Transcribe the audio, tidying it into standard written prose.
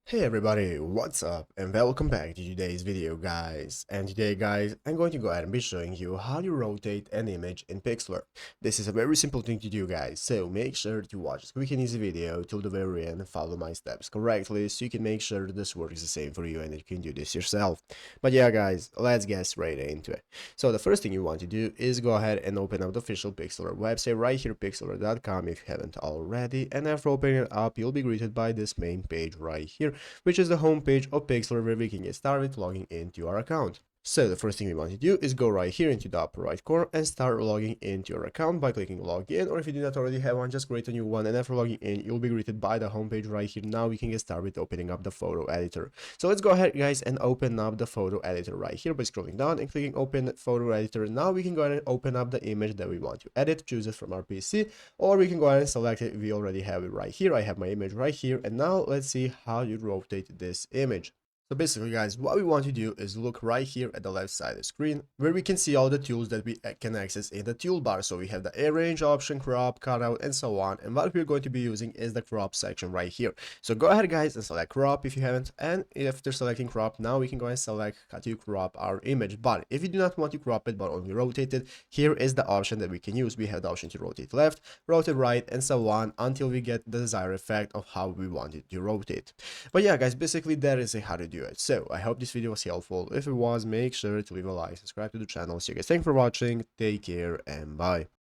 Hey everybody, what's up and welcome back to today's video guys. And today guys, I'm going to go ahead and be showing you how you rotate an image in Pixlr. This is a very simple thing to do guys, so make sure to watch this quick and easy video till the very end and follow my steps correctly so you can make sure this works the same for you and you can do this yourself. But yeah guys, let's get straight into it. So the first thing you want to do is go ahead and open up the official Pixlr website right here, pixlr.com if you haven't already, and after opening it up you'll be greeted by this main page right here, which is the homepage of Pixlr where we can get started logging into our account. So the first thing we want to do is go right here into the upper right corner and start logging into your account by clicking login, or if you do not already have one, just create a new one, and after logging in you'll be greeted by the homepage right here. Now we can get started with opening up the photo editor. So let's go ahead guys and open up the photo editor right here by scrolling down and clicking open photo editor. Now we can go ahead and open up the image that we want to edit, choose it from our PC, or we can go ahead and select it. We already have it right here. I have my image right here, and now let's see how you rotate this image. So basically guys, what we want to do is look right here at the left side of the screen where we can see all the tools that we can access in the toolbar. So we have the arrange option, crop, cutout, and so on. And what we're going to be using is the crop section right here. So go ahead guys and select crop if you haven't. And after selecting crop, now we can go and select how to crop our image. But if you do not want to crop it but only rotate it, here is the option that we can use. We have the option to rotate left, rotate right, and so on until we get the desired effect of how we want it to rotate. But yeah guys, basically that is how to do it. So I hope this video was helpful. If it was, make sure to leave a like, subscribe to the channel. So you guys, thanks for watching, take care, and bye.